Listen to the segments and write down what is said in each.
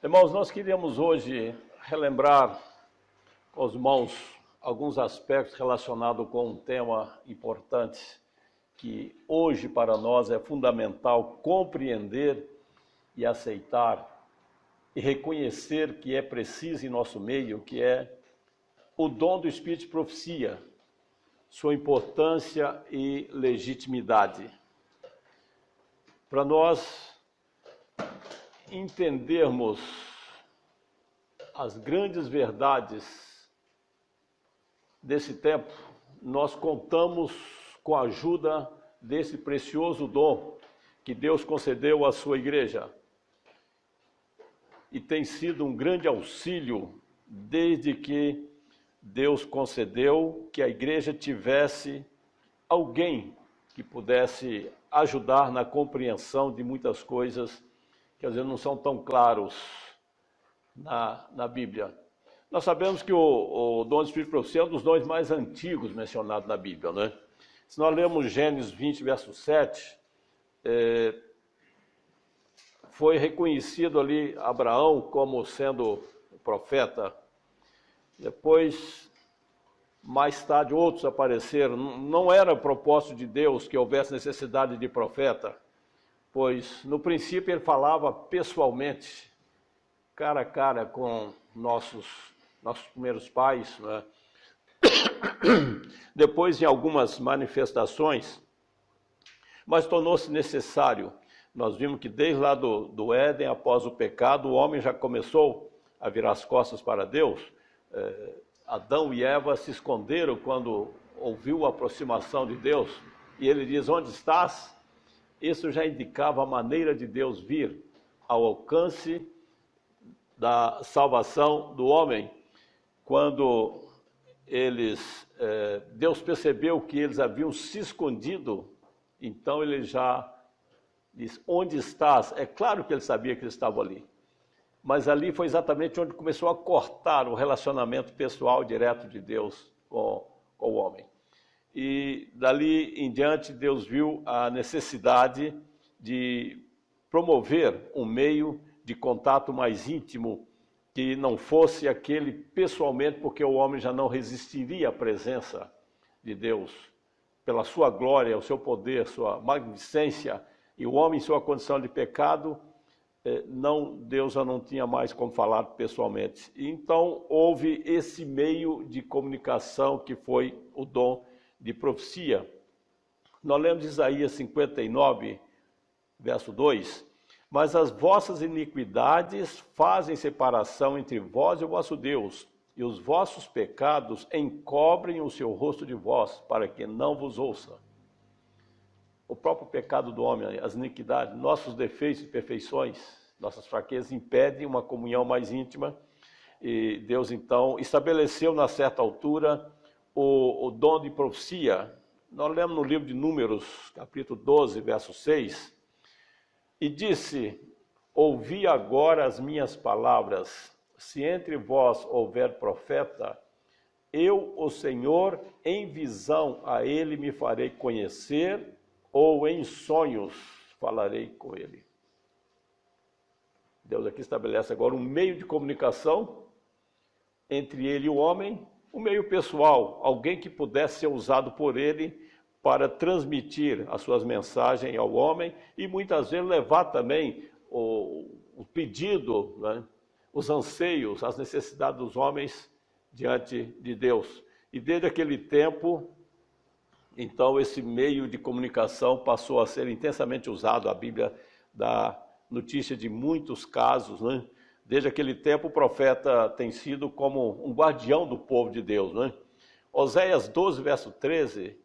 Irmãos, nós queríamos hoje relembrar com os irmãos alguns aspectos relacionados com um tema importante que hoje para nós é fundamental compreender e aceitar e reconhecer que é preciso em nosso meio, que é o dom do Espírito de profecia, sua importância e legitimidade. Para nós entendermos as grandes verdades desse tempo, nós contamos com a ajuda desse precioso dom que Deus concedeu à sua igreja. E tem sido um grande auxílio desde que Deus concedeu que a igreja tivesse alguém que pudesse ajudar na compreensão de muitas coisas que às vezes não são tão claros na Bíblia. Nós sabemos que o dom do Espírito de profecia é um dos dons mais antigos mencionados na Bíblia, né? Se nós lemos Gênesis 20, verso 7, foi reconhecido ali Abraão como sendo profeta. Depois, mais tarde, outros apareceram. Não era propósito de Deus que houvesse necessidade de profeta, pois no princípio ele falava pessoalmente, cara a cara com nossos primeiros pais, né? Depois em algumas manifestações, mas tornou-se necessário. Nós vimos que desde lá do Éden, após o pecado, o homem já começou a virar as costas para Deus. Adão e Eva se esconderam quando ouviu a aproximação de Deus, e ele diz: onde estás? Isso já indicava a maneira de Deus vir ao alcance da salvação do homem. Quando Deus percebeu que eles haviam se escondido, então ele já diz: onde estás? É claro que ele sabia que eles estavam ali, mas ali foi exatamente onde começou a cortar o relacionamento pessoal direto de Deus com o homem. E dali em diante Deus viu a necessidade de promover um meio de contato mais íntimo, que não fosse aquele pessoalmente, porque o homem já não resistiria à presença de Deus, pela sua glória, o seu poder, sua magnificência, e o homem em sua condição de pecado, Deus já não tinha mais como falar pessoalmente. E então houve esse meio de comunicação que foi o dom de profecia. Nós lemos Isaías 59, verso 2, mas as vossas iniquidades fazem separação entre vós e o vosso Deus, e os vossos pecados encobrem o seu rosto de vós, para que não vos ouça. O próprio pecado do homem, as iniquidades, nossos defeitos e imperfeições, nossas fraquezas impedem uma comunhão mais íntima, e Deus então estabeleceu na certa altura o dom de profecia. Nós lemos no livro de Números, capítulo 12, verso 6, e disse: ouvi agora as minhas palavras, se entre vós houver profeta, eu, o Senhor, em visão a ele me farei conhecer, ou em sonhos falarei com ele. Deus aqui estabelece agora um meio de comunicação entre ele e o homem, um meio pessoal, alguém que pudesse ser usado por ele para transmitir as suas mensagens ao homem e muitas vezes levar também o pedido, né, os anseios, as necessidades dos homens diante de Deus. E desde aquele tempo, então, esse meio de comunicação passou a ser intensamente usado. A Bíblia dá notícia de muitos casos, né? Desde aquele tempo, o profeta tem sido como um guardião do povo de Deus, né? Oséias 12, verso 13,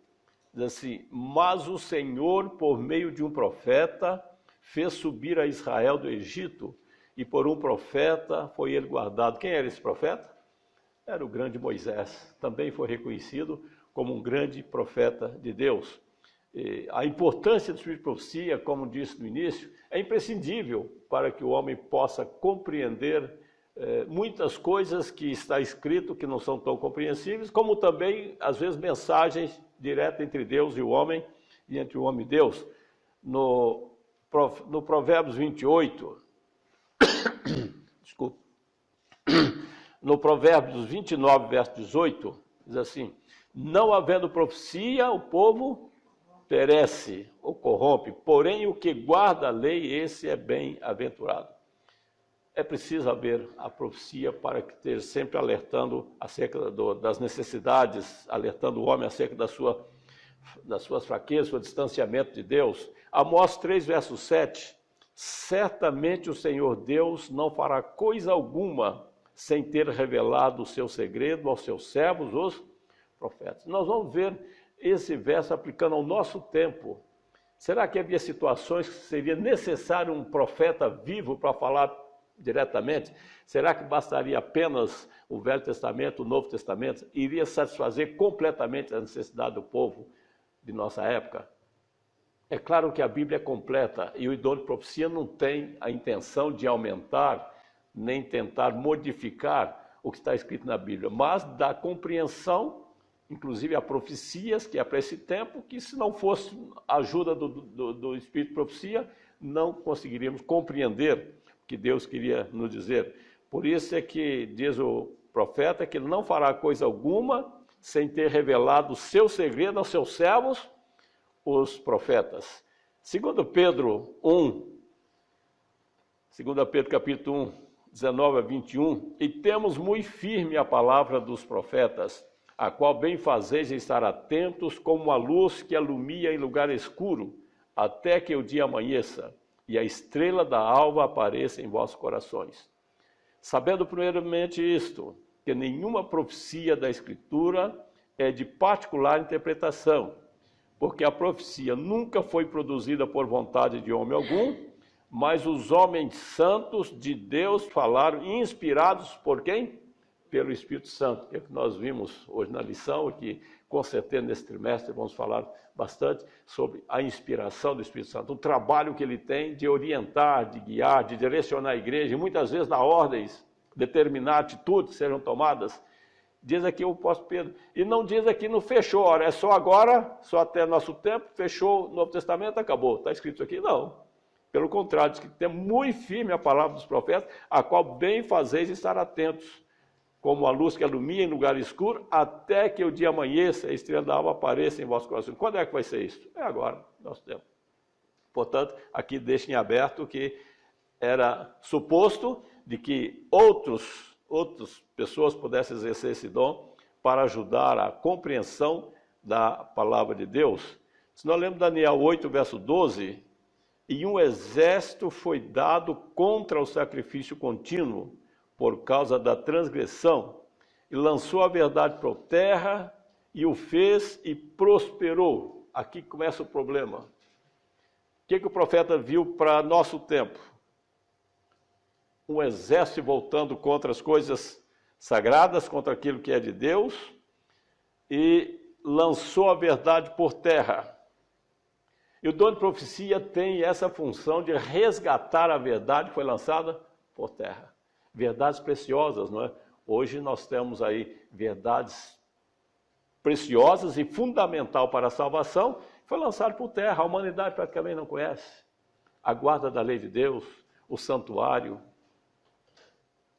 diz assim: mas o Senhor, por meio de um profeta, fez subir a Israel do Egito, e por um profeta foi ele guardado. Quem era esse profeta? Era o grande Moisés. Também foi reconhecido como um grande profeta de Deus. A importância do Espírito de profecia, como disse no início, é imprescindível para que o homem possa compreender muitas coisas que está escrito que não são tão compreensíveis, como também, às vezes, mensagens diretas entre Deus e o homem, e entre o homem e Deus. No Provérbios 28, No Provérbios 29, verso 18, diz assim: não havendo profecia, o povo perece ou corrompe, porém o que guarda a lei, esse é bem-aventurado. É preciso haver a profecia para que esteja sempre alertando acerca das necessidades, alertando o homem acerca das suas fraquezas, seu distanciamento de Deus. Amós 3, verso 7, certamente o Senhor Deus não fará coisa alguma sem ter revelado o seu segredo aos seus servos, os profetas. Nós vamos ver esse verso aplicando ao nosso tempo. Será que havia situações que seria necessário um profeta vivo para falar diretamente? Será que bastaria apenas o Velho Testamento, o Novo Testamento? Iria satisfazer completamente a necessidade do povo de nossa época? É claro que a Bíblia é completa e o dom de profecia não tem a intenção de aumentar nem tentar modificar o que está escrito na Bíblia, mas dá compreensão, inclusive a profecias, que é para esse tempo, que se não fosse a ajuda do Espírito de profecia, não conseguiríamos compreender o que Deus queria nos dizer. Por isso é que diz o profeta que ele não fará coisa alguma sem ter revelado o seu segredo aos seus servos, os profetas. 2 Pedro 1, 2 Pedro capítulo 1, 19 a 21, e temos muito firme a palavra dos profetas, a qual bem fazeis em estar atentos como a luz que alumia em lugar escuro, até que o dia amanheça, e a estrela da alva apareça em vossos corações. Sabendo primeiramente isto, que nenhuma profecia da Escritura é de particular interpretação, porque a profecia nunca foi produzida por vontade de homem algum, mas os homens santos de Deus falaram, inspirados por quem? Pelo Espírito Santo, que é o que nós vimos hoje na lição, e que com certeza nesse trimestre vamos falar bastante sobre a inspiração do Espírito Santo, o trabalho que ele tem de orientar, de guiar, de direcionar a igreja, e muitas vezes dar ordens, determinar atitudes que sejam tomadas. Diz aqui o apóstolo Pedro, e não diz aqui no fechou, ora, é só agora, só até nosso tempo, fechou o Novo Testamento, acabou, está escrito aqui? Não. Pelo contrário, diz que tem muito firme a palavra dos profetas, a qual bem fazeis estar atentos, como a luz que alumia em lugar escuro, até que o dia amanheça, a estrela da alva apareça em vosso coração. Quando é que vai ser isso? É agora, nosso tempo. Portanto, aqui deixa em aberto que era suposto de que outras pessoas pudessem exercer esse dom para ajudar a compreensão da palavra de Deus. Se nós lermos Daniel 8, verso 12, e um exército foi dado contra o sacrifício contínuo por causa da transgressão, e lançou a verdade por terra, e o fez e prosperou. Aqui começa o problema. O que o profeta viu para nosso tempo? Um exército voltando contra as coisas sagradas, contra aquilo que é de Deus, e lançou a verdade por terra. E o dom de profecia tem essa função de resgatar a verdade que foi lançada por terra. Verdades preciosas, não é? Hoje nós temos aí verdades preciosas e fundamental para a salvação, foi lançado por terra. A humanidade praticamente não conhece. A guarda da lei de Deus, o santuário,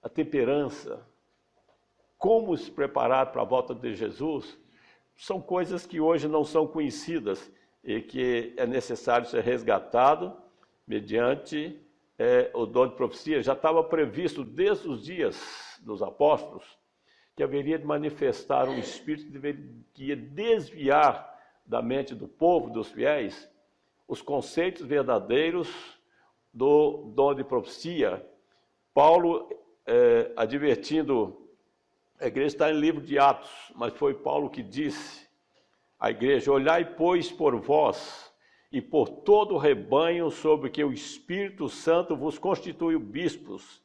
a temperança, como se preparar para a volta de Jesus, são coisas que hoje não são conhecidas e que é necessário ser resgatado mediante o dom de profecia. Já estava previsto desde os dias dos apóstolos que haveria de manifestar um espírito que ia desviar da mente do povo, dos fiéis, os conceitos verdadeiros do dom de profecia. Paulo, advertindo, a igreja está em livro de Atos, mas foi Paulo que disse à igreja: olhai, pois, por vós e por todo o rebanho sobre que o Espírito Santo vos constituiu bispos,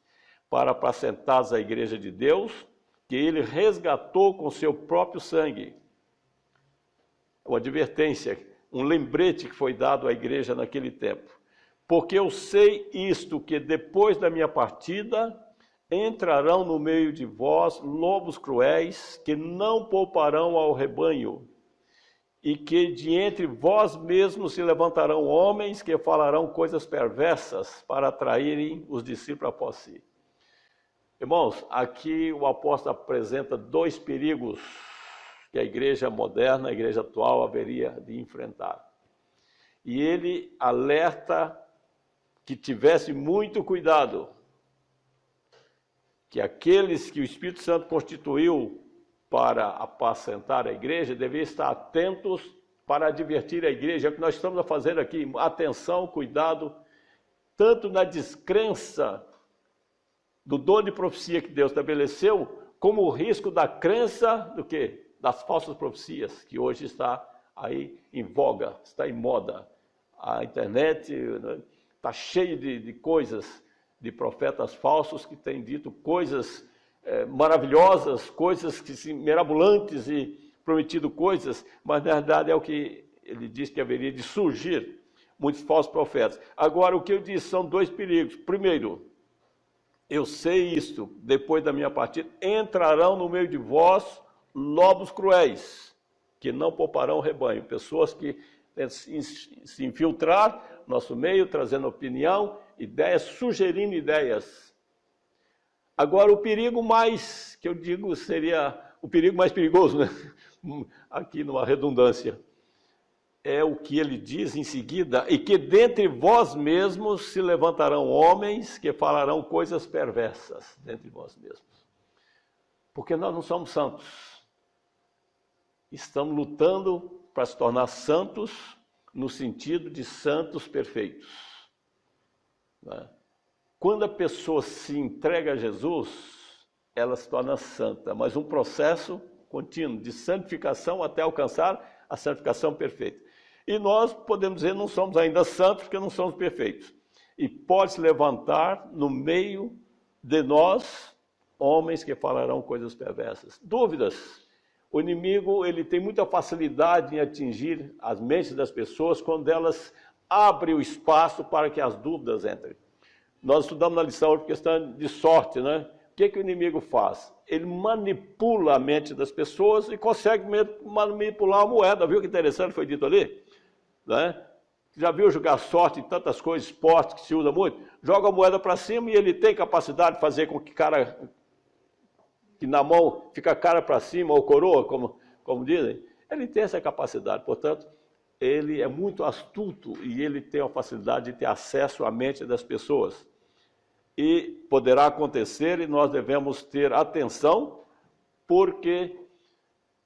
para apacentares a igreja de Deus, que ele resgatou com seu próprio sangue. Uma advertência, um lembrete que foi dado à igreja naquele tempo. Porque eu sei isto, que depois da minha partida entrarão no meio de vós lobos cruéis, que não pouparão ao rebanho, e que de entre vós mesmos se levantarão homens que falarão coisas perversas para atraírem os discípulos após si. Irmãos, aqui o apóstolo apresenta dois perigos que a igreja moderna, a igreja atual, haveria de enfrentar. E ele alerta que tivesse muito cuidado, que aqueles que o Espírito Santo constituiu para apacentar a igreja deveriam estar atentos para advertir a igreja. É o que nós estamos a fazer aqui, atenção, cuidado, tanto na descrença do dom de profecia que Deus estabeleceu, como o risco da crença do quê? Das falsas profecias, que hoje está aí em voga, está em moda. A internet está cheia de coisas, de profetas falsos que têm dito coisas maravilhosas, coisas mirabolantes e prometido coisas, mas na verdade é o que ele diz que haveria de surgir muitos falsos profetas. Agora, o que eu disse são dois perigos. Primeiro, eu sei isto, depois da minha partida, entrarão no meio de vós lobos cruéis, que não pouparão o rebanho. Pessoas que se infiltrar no nosso meio, trazendo opinião, ideias, sugerindo ideias. Agora, o perigo mais, que eu digo seria o perigo mais perigoso, né? Aqui numa redundância, é o que ele diz em seguida, e que dentre vós mesmos se levantarão homens que falarão coisas perversas, dentre vós mesmos. Porque nós não somos santos. Estamos lutando para se tornar santos, no sentido de santos perfeitos. Né? Quando a pessoa se entrega a Jesus, ela se torna santa, mas um processo contínuo de santificação até alcançar a santificação perfeita. E nós podemos dizer, não somos ainda santos porque não somos perfeitos. E pode se levantar no meio de nós homens que falarão coisas perversas. Dúvidas. O inimigo ele tem muita facilidade em atingir as mentes das pessoas quando elas abrem o espaço para que as dúvidas entrem. Nós estudamos na lição a questão de sorte, né? O que o inimigo faz? Ele manipula a mente das pessoas e consegue manipular a moeda. Viu que interessante foi dito ali? Né? Já viu jogar sorte em tantas coisas, esportes que se usa muito? Joga a moeda para cima e ele tem capacidade de fazer com que na mão fica a cara para cima, ou coroa, como dizem. Ele tem essa capacidade, portanto, ele é muito astuto e ele tem a facilidade de ter acesso à mente das pessoas. E poderá acontecer e nós devemos ter atenção, porque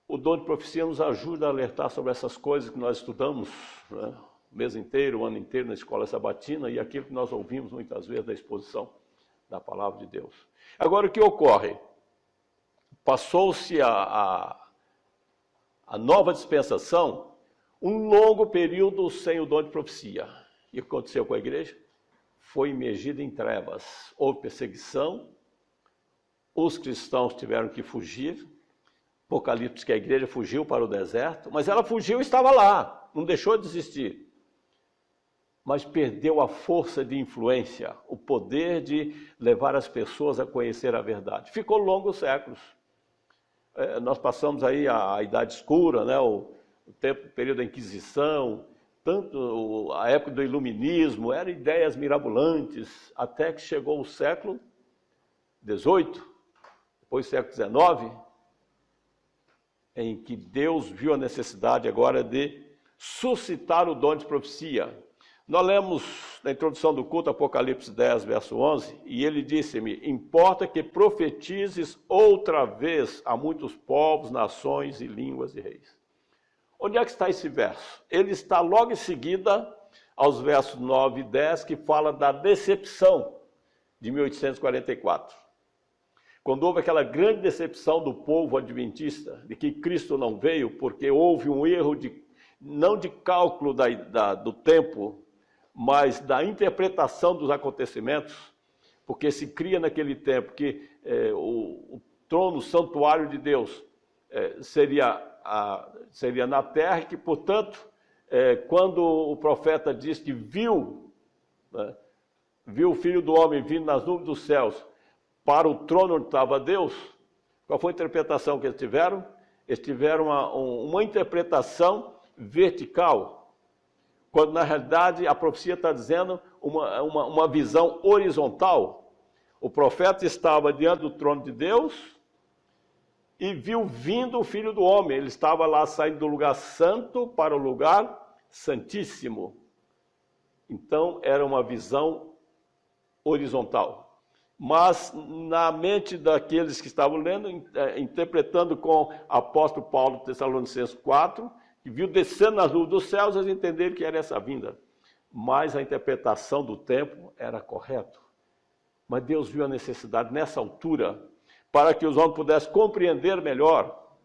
o dom de profecia nos ajuda a alertar sobre essas coisas que nós estudamos, né? O mês inteiro, o ano inteiro na escola sabatina, e aquilo que nós ouvimos muitas vezes da exposição da palavra de Deus. Agora, o que ocorre? Passou-se a nova dispensação, um longo período sem o dom de profecia. E o que aconteceu com a igreja? Foi imergida em trevas. Houve perseguição, os cristãos tiveram que fugir. Apocalipse que a igreja fugiu para o deserto, mas ela fugiu e estava lá, não deixou de existir. Mas perdeu a força de influência, o poder de levar as pessoas a conhecer a verdade. Ficou longos séculos. Nós passamos aí a Idade Escura, né? o período da Inquisição, tanto a época do Iluminismo, eram ideias mirabolantes, até que chegou o século XVIII, depois o século XIX, em que Deus viu a necessidade agora de suscitar o dom de profecia. Nós lemos na introdução do culto Apocalipse 10, verso 11, e ele disse-me, importa que profetizes outra vez a muitos povos, nações e línguas e reis. Onde é que está esse verso? Ele está logo em seguida aos versos 9 e 10, que fala da decepção de 1844. Quando houve aquela grande decepção do povo adventista, de que Cristo não veio, porque houve um erro, não de cálculo do tempo, mas da interpretação dos acontecimentos, porque se cria naquele tempo que o trono, o santuário de Deus, seria na terra, e que, portanto, quando o profeta diz que viu o Filho do Homem vindo nas nuvens dos céus, para o trono onde estava Deus, qual foi a interpretação que eles tiveram? Eles tiveram uma interpretação vertical, quando na realidade a profecia está dizendo uma visão horizontal, O profeta estava diante do trono de Deus e viu vindo o Filho do Homem. Ele estava lá saindo do lugar santo para o lugar santíssimo. Então, era uma visão horizontal. Mas, na mente daqueles que estavam lendo, interpretando com o apóstolo Paulo, Tessalonicenses 4, que viu descendo nas nuvens dos céus, eles entenderam que era essa vinda. Mas a interpretação do tempo era correta. Mas Deus viu a necessidade, nessa altura, para que os homens pudessem compreender melhor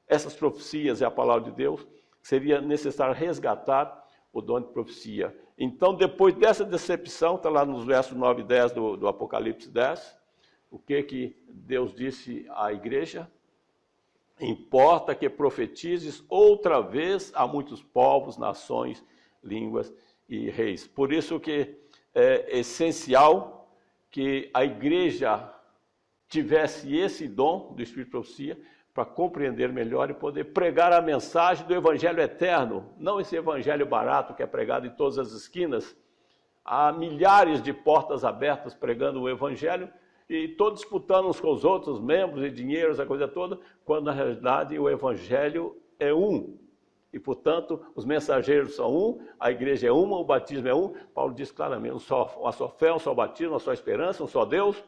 essas profecias e a palavra de Deus, seria necessário resgatar o dom de profecia. Então, depois dessa decepção, está lá nos versos 9 e 10 do Apocalipse 10, o que Deus disse à igreja? Importa que profetizes outra vez a muitos povos, nações, línguas e reis. Por isso que é essencial que a igreja tivesse esse dom do Espírito de Profecia para compreender melhor e poder pregar a mensagem do Evangelho eterno, não esse Evangelho barato que é pregado em todas as esquinas. Há milhares de portas abertas pregando o Evangelho e todos disputando uns com os outros, membros e dinheiros, a coisa toda, quando na realidade o Evangelho é um. E, portanto, os mensageiros são um, a igreja é uma, o batismo é um. Paulo diz claramente, uma só fé, um só batismo, uma só esperança, um só Deus.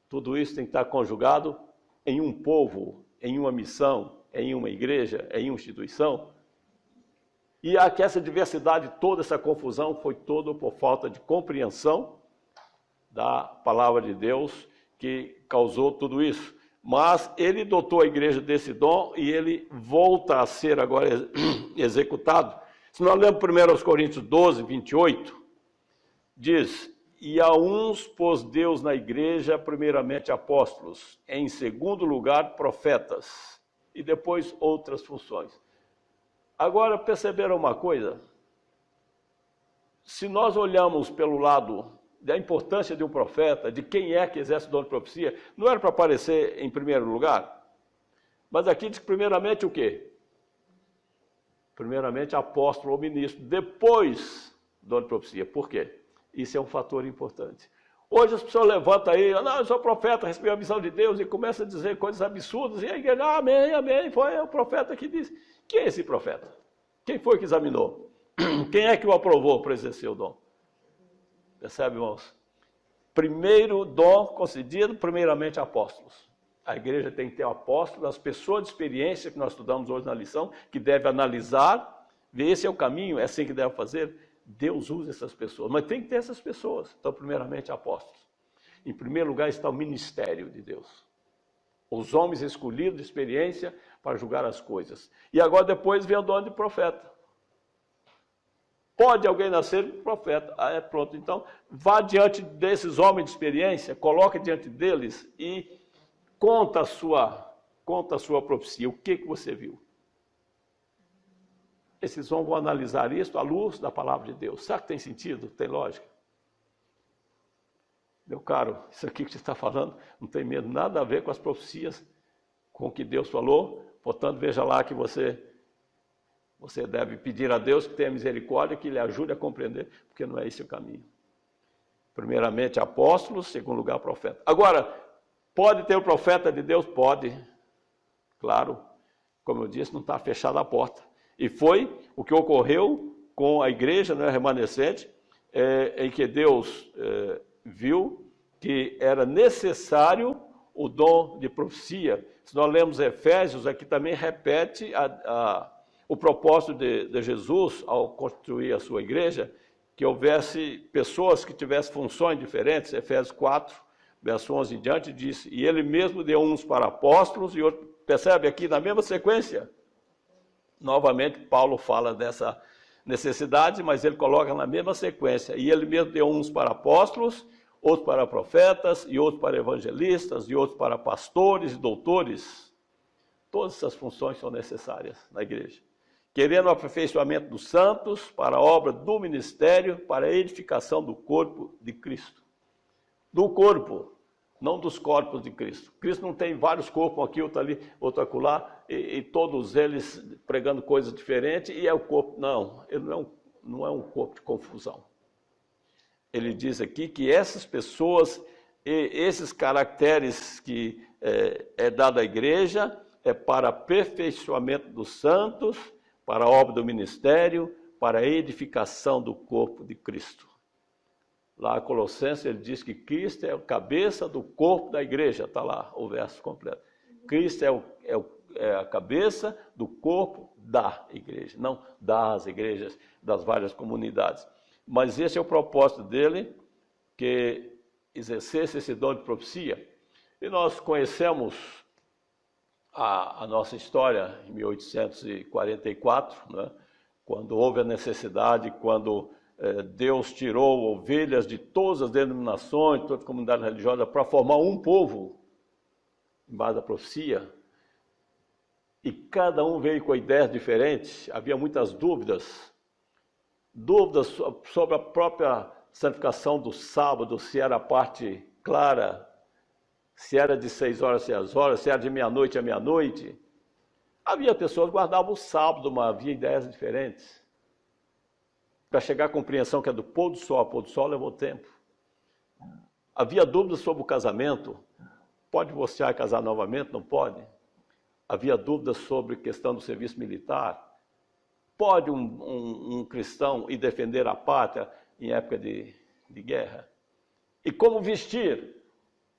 Tudo isso tem que estar conjugado em um povo, em uma missão, em uma igreja, em uma instituição. E aqui essa diversidade toda, essa confusão, foi toda por falta de compreensão da palavra de Deus que causou tudo isso. Mas ele dotou a igreja desse dom e ele volta a ser agora executado. Se nós lemos 1 Coríntios 12, 28, diz: e a uns pôs Deus na igreja, primeiramente apóstolos, em segundo lugar profetas, e depois outras funções. Agora, perceberam uma coisa? Se nós olhamos pelo lado da importância de um profeta, de quem é que exerce o dom de profecia, não era para aparecer em primeiro lugar? Mas aqui diz que primeiramente o quê? Primeiramente apóstolo ou ministro, depois dom de profecia. Por quê? Isso é um fator importante. Hoje as pessoas levantam aí, não, eu sou profeta, recebi a missão de Deus, e começa a dizer coisas absurdas, e a igreja, amém, amém, foi o profeta que disse. Quem é esse profeta? Quem foi que examinou? Quem é que o aprovou para exercer o dom? Percebe, irmãos? Primeiro dom concedido, primeiramente apóstolos. A igreja tem que ter apóstolos, as pessoas de experiência que nós estudamos hoje na lição, que deve analisar, ver esse é o caminho, é assim que deve fazer. Deus usa essas pessoas, mas tem que ter essas pessoas. Então, primeiramente, apóstolos. Em primeiro lugar está o ministério de Deus. Os homens escolhidos de experiência para julgar as coisas. E agora depois vem o dom de profeta. Pode alguém nascer profeta? Ah, é pronto. Então, vá diante desses homens de experiência, coloque diante deles e conta a sua profecia. O que você viu? Esses homens vão analisar isso à luz da palavra de Deus. Será que tem sentido? Tem lógica? Meu caro, isso aqui que você está falando não tem medo nada a ver com as profecias, com o que Deus falou. Portanto, veja lá que você deve pedir a Deus que tenha misericórdia, que lhe ajude a compreender, porque não é esse o caminho. Primeiramente, apóstolos, segundo lugar, profeta. Agora, pode ter o profeta de Deus? Pode. Claro, como eu disse, não está fechada a porta. E foi o que ocorreu com a igreja, né, remanescente, em que Deus viu que era necessário o dom de profecia. Se nós lemos Efésios, aqui também repete o propósito de Jesus ao construir a sua igreja, que houvesse pessoas que tivessem funções diferentes. Efésios 4, verso 11 em diante, diz: e ele mesmo deu uns para apóstolos e outros. Percebe aqui na mesma sequência? Novamente, Paulo fala dessa necessidade, mas ele coloca na mesma sequência. E ele mesmo deu uns para apóstolos, outros para profetas, e outros para evangelistas, e outros para pastores e doutores. Todas essas funções são necessárias na igreja. Querendo o aperfeiçoamento dos santos, para a obra do ministério, para a edificação do corpo de Cristo. Do corpo, não dos corpos de Cristo. Cristo não tem vários corpos, aqui, outro ali, outro acolá, e todos eles pregando coisas diferentes, e é o corpo. Não, ele não é um corpo de confusão. Ele diz aqui que essas pessoas E esses caracteres que é dado à igreja é para aperfeiçoamento dos santos, para a obra do ministério, para a edificação do corpo de Cristo. Lá em Colossenses ele diz que Cristo é a cabeça do corpo da igreja, está lá o verso completo. Cristo é a cabeça do corpo da igreja, não das igrejas, das várias comunidades. Mas esse é o propósito dele, que exercesse esse dom de profecia. E nós conhecemos a nossa história em 1844, né? Quando houve a necessidade, quando Deus tirou ovelhas de todas as denominações, de todas as comunidades religiosas, para formar um povo, em base da profecia, e cada um veio com ideias diferentes, havia muitas dúvidas sobre a própria santificação do sábado, se era a parte clara, se era de 6 horas a 6 horas, se era de meia-noite a meia-noite. Havia pessoas que guardavam o sábado, mas havia ideias diferentes. Para chegar à compreensão que é do pôr do sol ao pôr do sol levou tempo. Havia dúvidas sobre o casamento. Pode divorciar e casar novamente? Não pode. Havia dúvidas sobre a questão do serviço militar. Pode um cristão ir defender a pátria em época de guerra? E como vestir?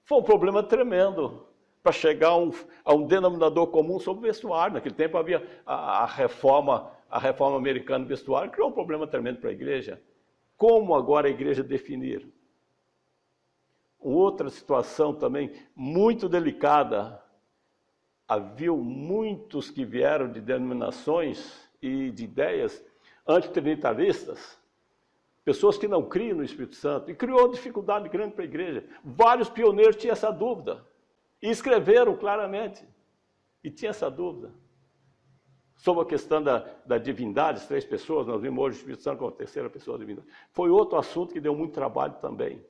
Foi um problema tremendo para chegar a um denominador comum sobre o vestuário. Naquele tempo havia a reforma americana do vestuário, criou um problema tremendo para a igreja. Como agora a igreja definir? Outra situação também muito delicada. Havia muitos que vieram de denominações e de ideias antitrinitaristas, pessoas que não criam no Espírito Santo, e criou dificuldade grande para a igreja. Vários pioneiros tinham essa dúvida, e escreveram claramente, e tinham essa dúvida. Sobre a questão da divindade, as 3 pessoas, nós vimos hoje o Espírito Santo como a terceira pessoa da divindade. Foi outro assunto que deu muito trabalho também.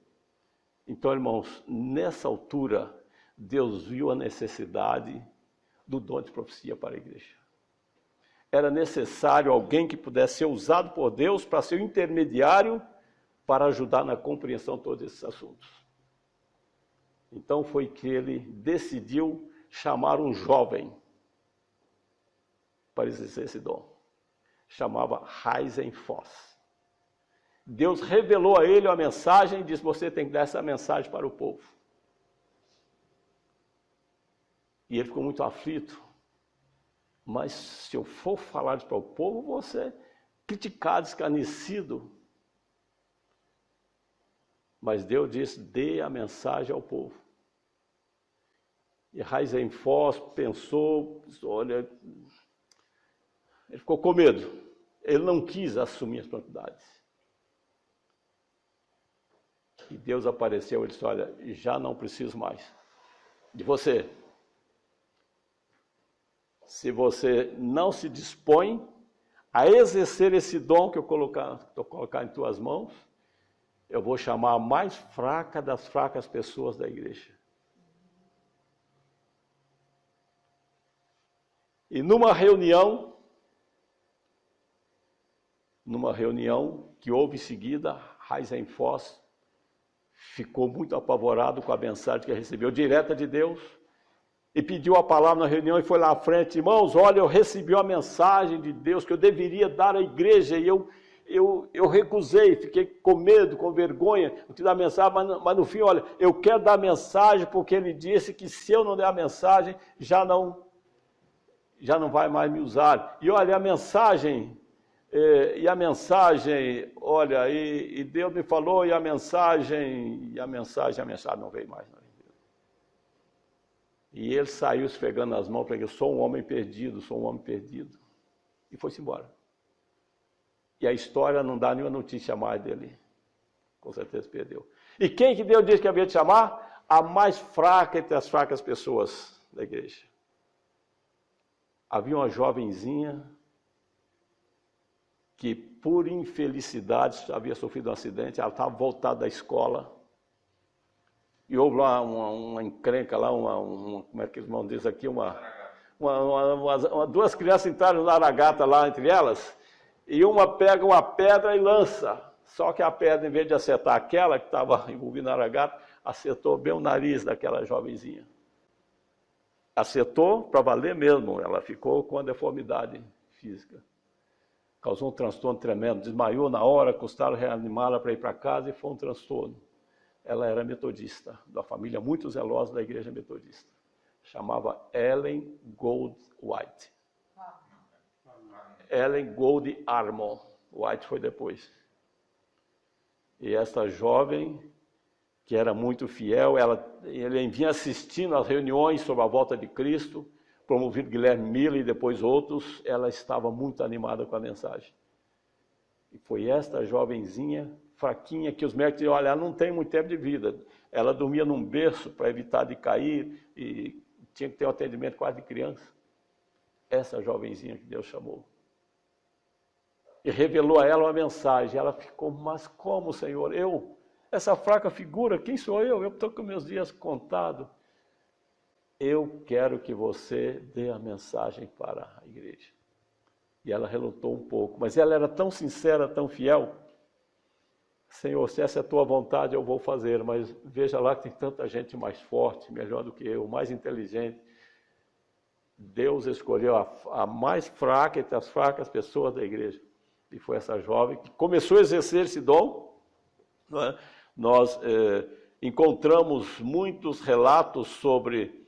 Então, irmãos, nessa altura, Deus viu a necessidade do dom de profecia para a igreja. Era necessário alguém que pudesse ser usado por Deus para ser o intermediário para ajudar na compreensão de todos esses assuntos. Então foi que ele decidiu chamar um jovem para exercer esse dom. Chamava Heisenfoss. Deus revelou a ele a mensagem e disse: você tem que dar essa mensagem para o povo. E ele ficou muito aflito. Mas se eu for falar isso para o povo, vou ser criticado, escarnecido. Mas Deus disse: dê a mensagem ao povo. E Heisenfoss pensou, olha, ele ficou com medo. Ele não quis assumir as responsabilidades. E Deus apareceu e disse: olha, já não preciso mais de você. Se você não se dispõe a exercer esse dom que eu colocar em tuas mãos, eu vou chamar a mais fraca das fracas pessoas da igreja. E numa reunião que houve em seguida, Heisenfoss ficou muito apavorado com a mensagem que recebeu direta de Deus e pediu a palavra na reunião e foi lá à frente: irmãos, olha, eu recebi a mensagem de Deus que eu deveria dar à igreja e eu recusei, fiquei com medo, com vergonha de dar a mensagem, mas no fim, olha, eu quero dar a mensagem porque ele disse que se eu não der a mensagem, já não vai mais me usar. E olha, a mensagem, olha, e Deus me falou, e a mensagem não veio mais. Não. E ele saiu esfregando as mãos, porque eu sou um homem perdido, e foi-se embora. E a história não dá nenhuma notícia mais dele. Com certeza perdeu. E quem que Deus disse que havia de chamar? A mais fraca entre as fracas pessoas da igreja. Havia uma jovenzinha que, por infelicidade, havia sofrido um acidente, ela estava voltada da escola, e houve lá uma encrenca, lá como é que os irmãos dizem aqui, duas crianças entraram na aragata lá entre elas, e uma pega uma pedra e lança, só que a pedra, em vez de acertar aquela que estava envolvida na aragata, acertou bem o nariz daquela jovenzinha. Acertou para valer mesmo, ela ficou com a deformidade física. Causou um transtorno tremendo, desmaiou na hora, custaram reanimá-la para ir para casa e foi um transtorno. Ela era metodista, da família muito zelosa da igreja metodista. Chamava Ellen Gold White. Ellen Gold Armour. White foi depois. E essa jovem, que era muito fiel, ele vinha assistindo às reuniões sobre a volta de Cristo, promovido Guilherme Miller e depois outros, ela estava muito animada com a mensagem. E foi esta jovenzinha, fraquinha, que os médicos diziam, olha, ela não tem muito tempo de vida. Ela dormia num berço para evitar de cair e tinha que ter um atendimento quase de criança. Essa jovenzinha que Deus chamou. E revelou a ela uma mensagem. Ela ficou, mas como, Senhor? Essa fraca figura, quem sou eu? Eu estou com meus dias contados. Eu quero que você dê a mensagem para a igreja. E ela relutou um pouco, mas ela era tão sincera, tão fiel. Senhor, se essa é a tua vontade, eu vou fazer, mas veja lá que tem tanta gente mais forte, melhor do que eu, mais inteligente. Deus escolheu a mais fraca entre as fracas pessoas da igreja. E foi essa jovem que começou a exercer esse dom. Não é? Nós encontramos muitos relatos sobre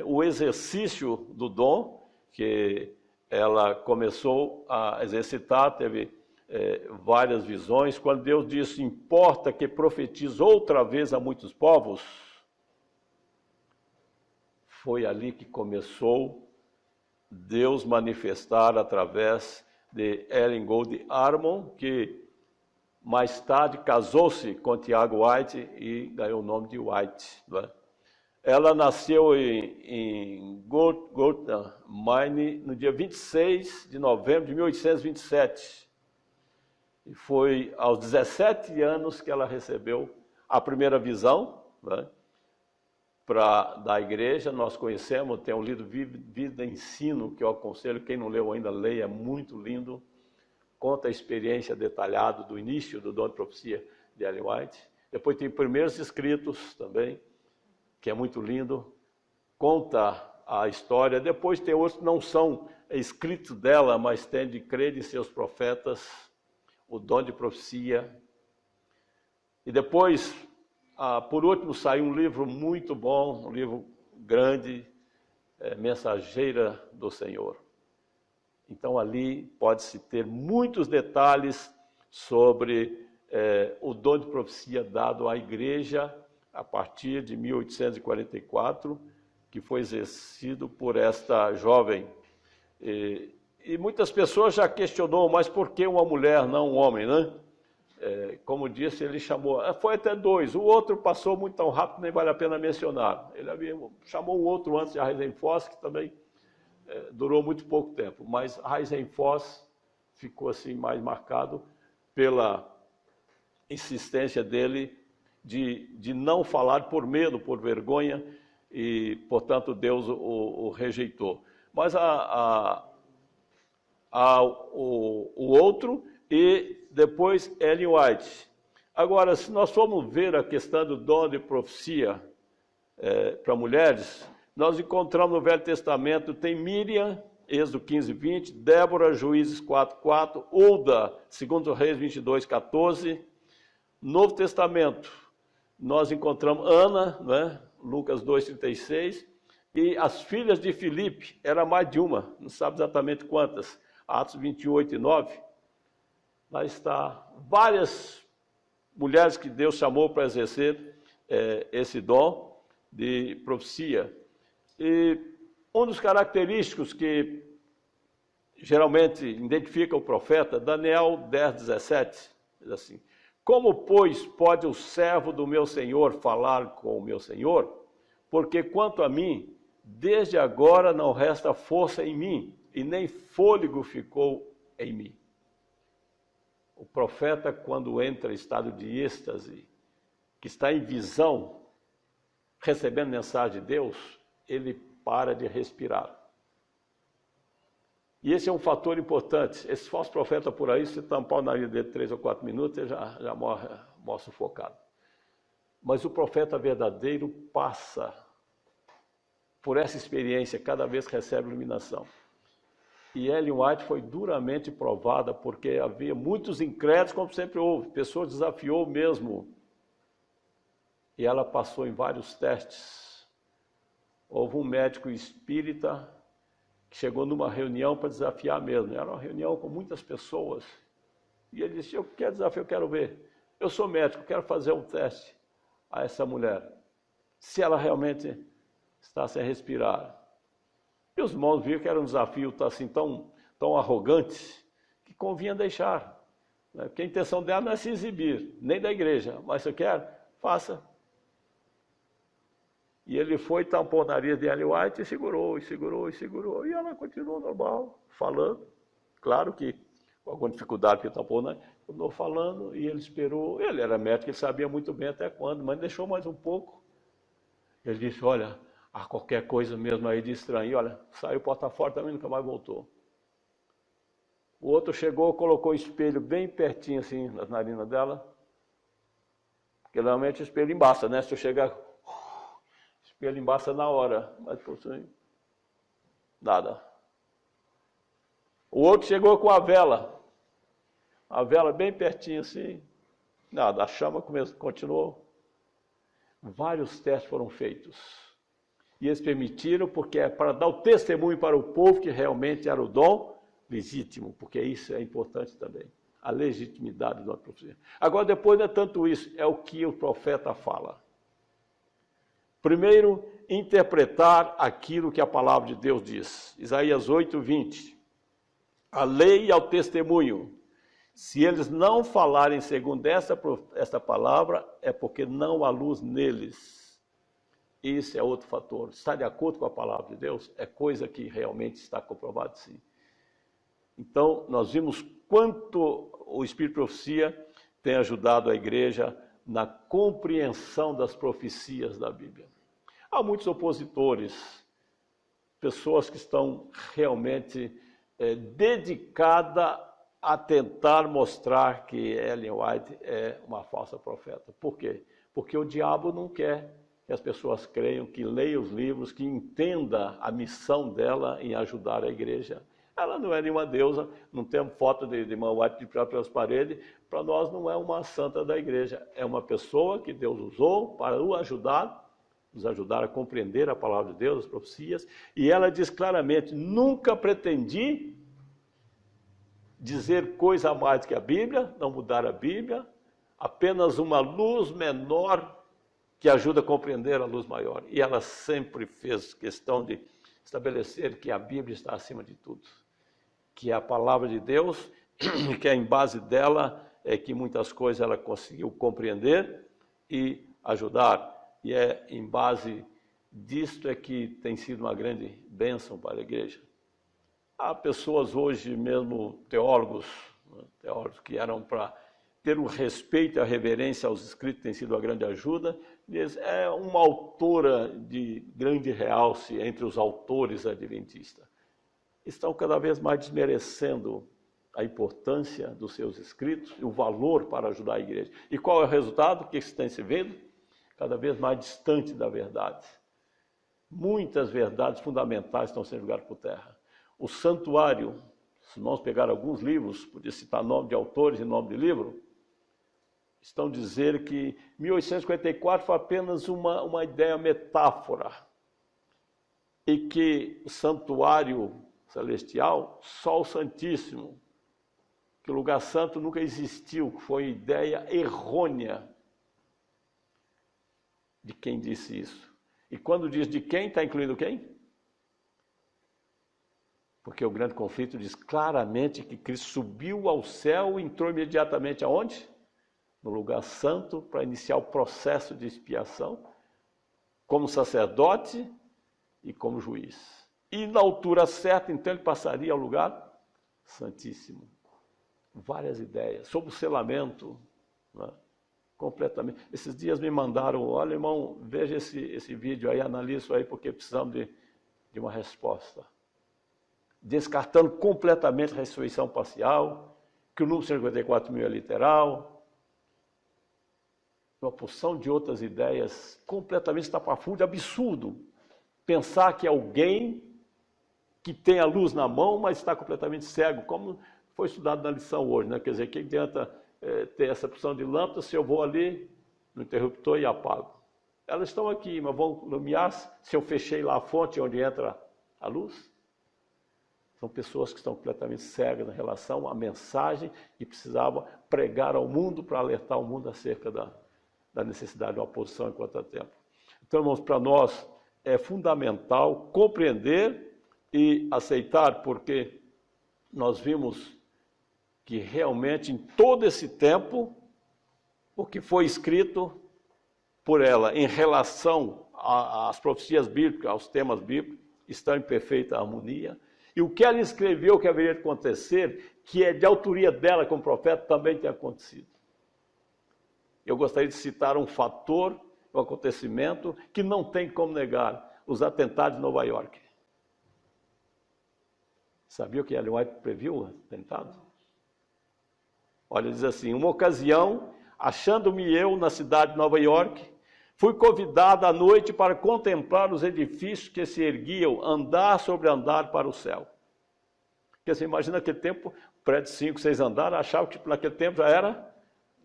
o exercício do dom, que ela começou a exercitar, teve várias visões. Quando Deus disse, importa que profetize outra vez a muitos povos, foi ali que começou Deus manifestar através de Ellen Gold Armour, que mais tarde casou-se com Tiago White e ganhou o nome de White. Não é? Ela nasceu em Gotha, Maine, no dia 26 de novembro de 1827. E foi aos 17 anos que ela recebeu a primeira visão, né, da igreja. Nós conhecemos, tem um livro Vida e Ensino, que eu aconselho, quem não leu ainda, leia, é muito lindo. Conta a experiência detalhada do início do dom de profecia de Ellen White. Depois tem Primeiros Escritos também, que é muito lindo, conta a história. Depois tem outros que não são escritos dela, mas tem de crer em seus profetas, o dom de profecia. E depois, por último, saiu um livro muito bom, um livro grande, Mensageira do Senhor. Então ali pode-se ter muitos detalhes sobre o dom de profecia dado à igreja, a partir de 1844, que foi exercido por esta jovem. E muitas pessoas já questionou, mas por que uma mulher, não um homem, né? Como disse, ele chamou, foi até dois, o outro passou muito tão rápido, nem vale a pena mencionar. Ele chamou um outro antes de Heisenfoss, que também durou muito pouco tempo, mas Heisenfoss ficou assim mais marcado pela insistência dele de não falar por medo, por vergonha, e, portanto, Deus o rejeitou. Mas o outro, e depois Ellen White. Agora, se nós formos ver a questão do dom de profecia para mulheres, nós encontramos no Velho Testamento, tem Miriam, Êxodo 15, 20, Débora, Juízes 4, 4, Ulda, 2 Reis 22, 14. Novo Testamento, nós encontramos Ana, né? Lucas 2, 36, e as filhas de Filipe, era mais de uma, não sabe exatamente quantas, Atos 28 e 9. Lá está várias mulheres que Deus chamou para exercer esse dom de profecia. E um dos característicos que geralmente identifica o profeta, Daniel 10, 17, diz assim, como, pois, pode o servo do meu Senhor falar com o meu Senhor? Porque, quanto a mim, desde agora não resta força em mim, e nem fôlego ficou em mim. O profeta, quando entra em estado de êxtase, que está em visão, recebendo mensagem de Deus, ele para de respirar. E esse é um fator importante. Esse falso profeta por aí, se tampar o nariz dele 3 ou 4 minutos, ele já morre sufocado. Mas o profeta verdadeiro passa por essa experiência cada vez que recebe iluminação. E Ellen White foi duramente provada, porque havia muitos incrédulos, como sempre houve, pessoas desafiou mesmo. E ela passou em vários testes. Houve um médico espírita que chegou numa reunião para desafiar mesmo. Era uma reunião com muitas pessoas. E ele disse, eu quero desafiar, eu quero ver. Eu sou médico, quero fazer um teste a essa mulher. Se ela realmente está sem respirar. E os irmãos viram que era um desafio assim, tão arrogante, que convinha deixar. Porque a intenção dela não é se exibir, nem da igreja. Mas se quer, faça. E ele foi, tampou o nariz de Ellen White e segurou. E ela continuou normal, falando. Claro que com alguma dificuldade que tampou, né? Continuou falando e ele esperou. Ele era médico, ele sabia muito bem até quando, mas deixou mais um pouco. Ele disse, olha, qualquer coisa mesmo aí de estranho. E olha, saiu porta fora também, nunca mais voltou. O outro chegou, colocou o espelho bem pertinho assim nas narinas dela. Porque realmente o espelho embaça, né? Se eu chegar, o espelho embaça na hora. Mas por assim, nada. O outro chegou com a vela bem pertinho assim. Nada, a chama continuou. Vários testes foram feitos. E eles permitiram, porque é para dar o testemunho para o povo que realmente era o dom legítimo, porque isso é importante também, a legitimidade da profecia. Agora, depois não é tanto isso, é o que o profeta fala. Primeiro, interpretar aquilo que a palavra de Deus diz. Isaías 8:20. A lei e ao testemunho. Se eles não falarem segundo esta palavra, é porque não há luz neles. Esse é outro fator. Está de acordo com a palavra de Deus? É coisa que realmente está comprovado, sim. Então, nós vimos quanto o Espírito de Profecia tem ajudado a igreja na compreensão das profecias da Bíblia. Há muitos opositores, pessoas que estão realmente dedicadas a tentar mostrar que Ellen White é uma falsa profeta. Por quê? Porque o diabo não quer que as pessoas creiam, que leiam os livros, que entenda a missão dela em ajudar a igreja. Ela não é nenhuma deusa, não temos foto de irmã White de pelas paredes, para nós não é uma santa da igreja, é uma pessoa que Deus usou para nos ajudar a compreender a palavra de Deus, as profecias, e ela diz claramente, nunca pretendi dizer coisa a mais que a Bíblia, não mudar a Bíblia, apenas uma luz menor que ajuda a compreender a luz maior. E ela sempre fez questão de estabelecer que a Bíblia está acima de tudo, que é a palavra de Deus, que é em base dela é que muitas coisas ela conseguiu compreender e ajudar. E é em base disto é que tem sido uma grande bênção para a igreja. Há pessoas hoje mesmo, teólogos que eram para ter o respeito e a reverência aos escritos, tem sido uma grande ajuda. É uma autora de grande realce entre os autores adventistas. Estão cada vez mais desmerecendo a importância dos seus escritos e o valor para ajudar a igreja. E qual é o resultado que se tem se vendo? Cada vez mais distante da verdade. Muitas verdades fundamentais estão sendo jogadas por terra. O santuário, se nós pegar alguns livros, podia citar nome de autores e nome de livro, estão dizendo que 1854 foi apenas uma ideia metáfora e que o santuário celestial, só o Santíssimo, que o lugar santo nunca existiu, foi ideia errônea de quem disse isso. E quando diz de quem, está incluindo quem? Porque o grande conflito diz claramente que Cristo subiu ao céu e entrou imediatamente aonde? No lugar santo, para iniciar o processo de expiação, como sacerdote e como juiz. E na altura certa, então, ele passaria ao lugar santíssimo. Várias ideias. Sobre o selamento, né? Completamente. Esses dias me mandaram, olha, irmão, veja esse vídeo aí, analise isso aí, porque precisamos de uma resposta. Descartando completamente a ressurreição parcial, que o número 54.000 é literal. uma porção de outras ideias completamente estapafúrdio, absurdo. Pensar que alguém que tem a luz na mão, mas está completamente cego, como foi estudado na lição hoje, né? Quer dizer, que adianta ter essa porção de lâmpadas se eu vou ali no interruptor e apago? Elas estão aqui, mas vão iluminar se eu fechei lá a fonte onde entra a luz? São pessoas que estão completamente cegas em relação à mensagem que precisava pregar ao mundo para alertar o mundo acerca da necessidade de uma posição em contratempo. Então, irmãos, para nós é fundamental compreender e aceitar, porque nós vimos que realmente em todo esse tempo, o que foi escrito por ela em relação às profecias bíblicas, aos temas bíblicos, estão em perfeita harmonia. E o que ela escreveu que haveria de acontecer, que é de autoria dela como profeta, também tem acontecido. Eu gostaria de citar um fator, um acontecimento, que não tem como negar: os atentados de Nova York. Sabia o que Ellen White previu o atentado? Olha, diz assim: uma ocasião, achando-me eu na cidade de Nova York, fui convidado à noite para contemplar os edifícios que se erguiam, andar sobre andar para o céu. Porque você imagina naquele tempo, prédio de 5, 6 andares, achava que naquele tempo já era,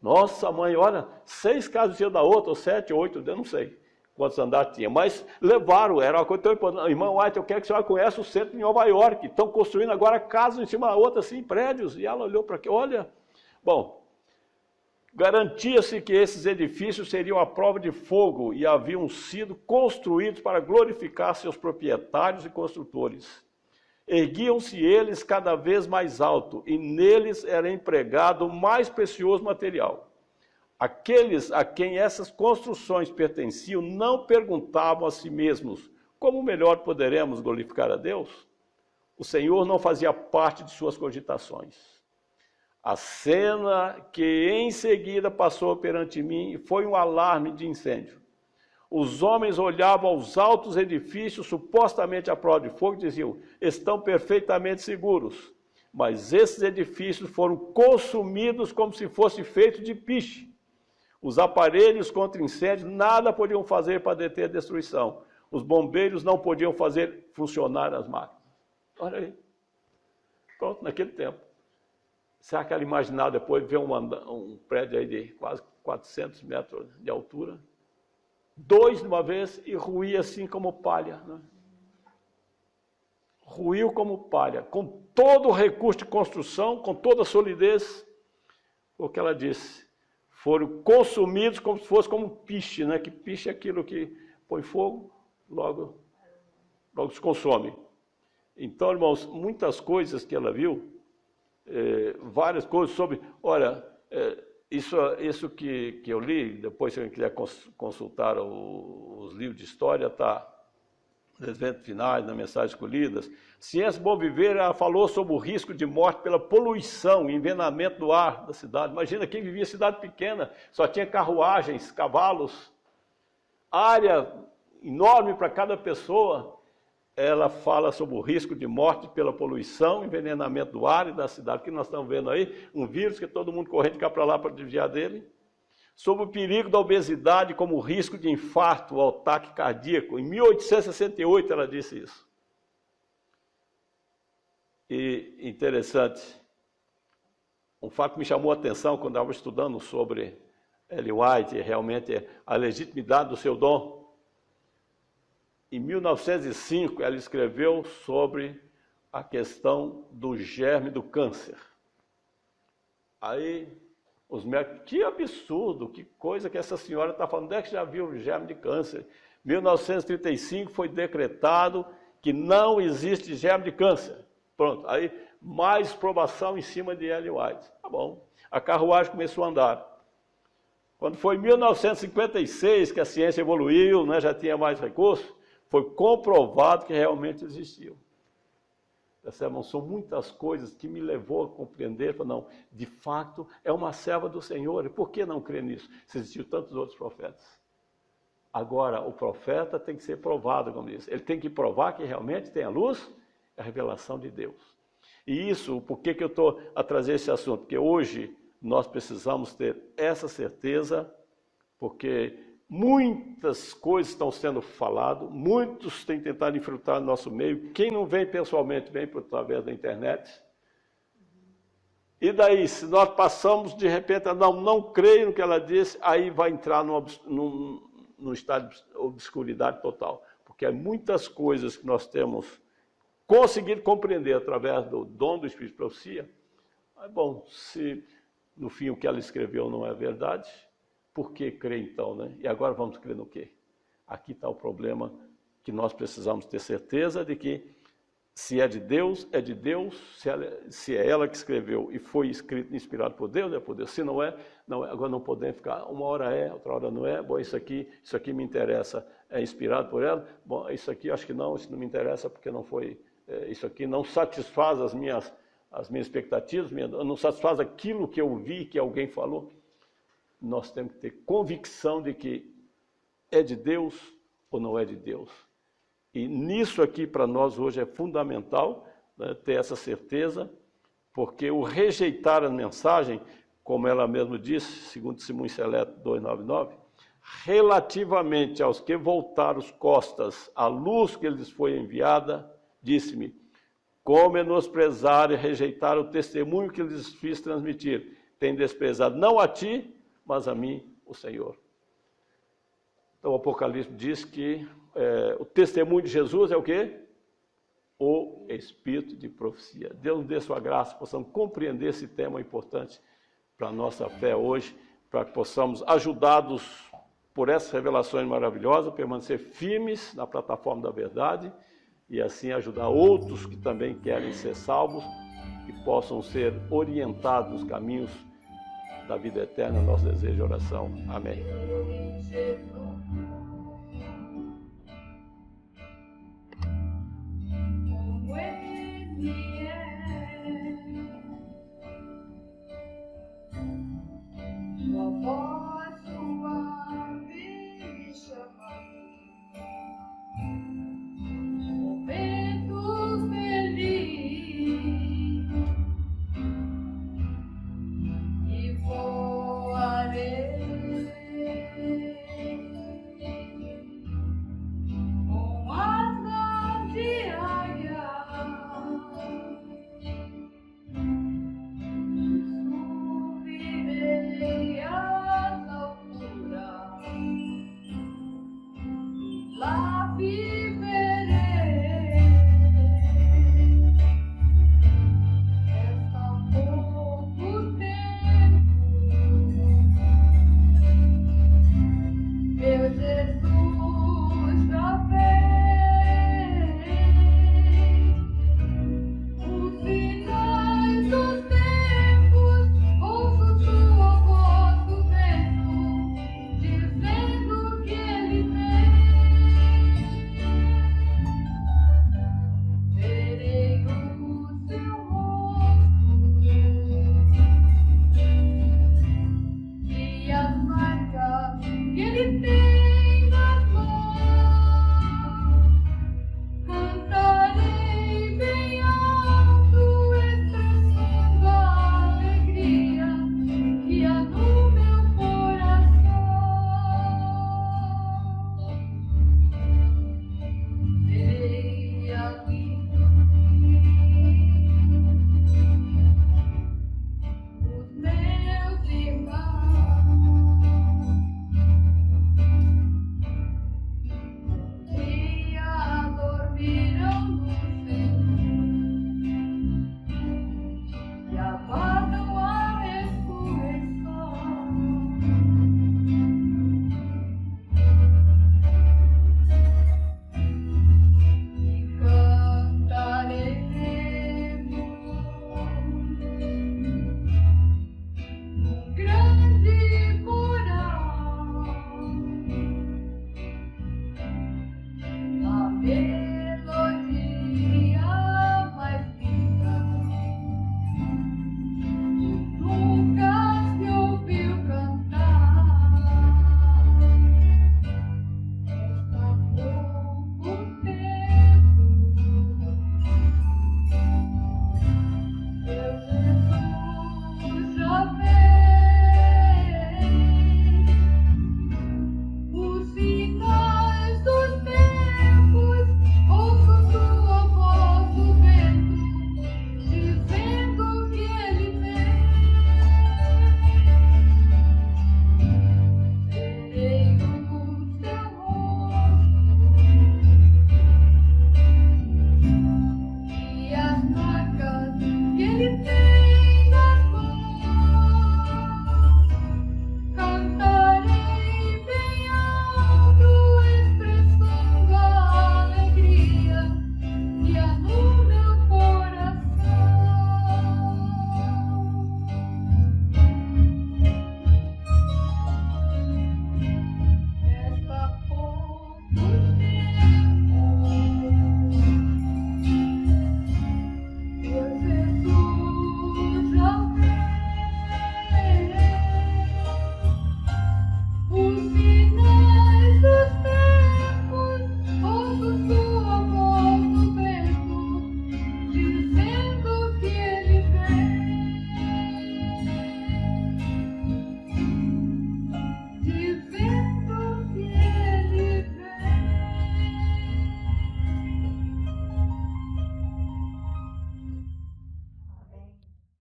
nossa mãe, olha, 6 casas tinha da outra, ou 7, 8, eu não sei quantos andares tinha, mas levaram, era uma coisa tão importante. Irmã White, eu quero que a senhora conheça o centro de Nova York, estão construindo agora casas em cima da outra, assim, prédios, e ela olhou para aqui, olha, bom, garantia-se que esses edifícios seriam a prova de fogo e haviam sido construídos para glorificar seus proprietários e construtores. Erguiam-se eles cada vez mais alto e neles era empregado o mais precioso material. Aqueles a quem essas construções pertenciam não perguntavam a si mesmos: como melhor poderemos glorificar a Deus? O Senhor não fazia parte de suas cogitações. A cena que em seguida passou perante mim foi um alarme de incêndio. Os homens olhavam aos altos edifícios, supostamente à prova de fogo, e diziam: estão perfeitamente seguros. Mas esses edifícios foram consumidos como se fosse feito de piche. Os aparelhos contra incêndio nada podiam fazer para deter a destruição. Os bombeiros não podiam fazer funcionar as máquinas. Olha aí. Pronto, naquele tempo. Será que ela imaginava depois ver um prédio aí de quase 400 metros de altura? 2 de uma vez e ruía assim como palha. Né? Ruiu como palha, com todo o recurso de construção, com toda a solidez. O que ela disse? Foram consumidos como se fosse como piche, né? Que piche é aquilo que põe fogo, logo se consome. Então, irmãos, muitas coisas que ela viu, várias coisas sobre, olha, isso que eu li, depois se alguém quiser consultar os livros de história, está nos eventos finais, nas mensagens escolhidas. Ciência Bom Viver, ela falou sobre o risco de morte pela poluição, envenenamento do ar da cidade. Imagina quem vivia em cidade pequena, só tinha carruagens, cavalos, área enorme para cada pessoa. Ela fala sobre o risco de morte pela poluição, envenenamento do ar e da cidade, que nós estamos vendo aí, um vírus que todo mundo correndo de cá para lá para desviar dele. Sobre o perigo da obesidade como o risco de infarto ou ataque cardíaco. Em 1868 ela disse isso. E interessante, um fato que me chamou a atenção quando eu estava estudando sobre Ellen White, realmente a legitimidade do seu dom. Em 1905, ela escreveu sobre a questão do germe do câncer. Aí, os médicos, que absurdo, que coisa que essa senhora está falando, onde é que já viu o germe de câncer? Em 1935 foi decretado que não existe germe de câncer. Pronto, aí mais provação em cima de Ellen White. Tá bom, a carruagem começou a andar. Quando foi em 1956 que a ciência evoluiu, né, já tinha mais recursos, foi comprovado que realmente existiu. Percebam, são muitas coisas que me levou a compreender, não, de fato, é uma serva do Senhor, e por que não crer nisso? Se existiam tantos outros profetas. Agora, o profeta tem que ser provado, como diz. Ele tem que provar que realmente tem a luz, a revelação de Deus. E isso, por que eu estou a trazer esse assunto? Porque hoje nós precisamos ter essa certeza porque muitas coisas estão sendo faladas, muitos têm tentado infiltrar no nosso meio. Quem não vem pessoalmente, vem por através da internet. E daí, se nós passamos, de repente, não creio no que ela disse, aí vai entrar num estado de obscuridade total. Porque há muitas coisas que nós temos conseguido compreender através do dom do Espírito de Profecia. Bom, se no fim o que ela escreveu não é verdade, por que crer então, né? E agora vamos crer no quê? Aqui está o problema que nós precisamos ter certeza de que se é de Deus, é de Deus. Se é ela que escreveu e foi escrito inspirado por Deus, é por Deus. Se não é, não é. Agora não podemos ficar, uma hora é, outra hora não é. Bom, isso aqui me interessa, é inspirado por ela. Bom, isso aqui acho que não, isso não me interessa porque não foi, isso aqui não satisfaz as minhas expectativas, não satisfaz aquilo que eu vi, que alguém falou. Nós temos que ter convicção de que é de Deus ou não é de Deus. E nisso aqui para nós hoje é fundamental, né, ter essa certeza, porque o rejeitar a mensagem, como ela mesma disse, segundo Testemunho Seleto 299, relativamente aos que voltaram os costas à luz que lhes foi enviada, disse-me, como menosprezar e rejeitar o testemunho que lhes fiz transmitir, tem desprezado não a ti, mas a mim, o Senhor. Então o Apocalipse diz que o testemunho de Jesus é o quê? O Espírito de profecia. Deus nos dê sua graça, possamos compreender esse tema importante para a nossa fé hoje, para que possamos, ajudados por essas revelações maravilhosas, permanecer firmes na plataforma da verdade e assim ajudar outros que também querem ser salvos e possam ser orientados nos caminhos da vida eterna. Nosso desejo de oração. Amém.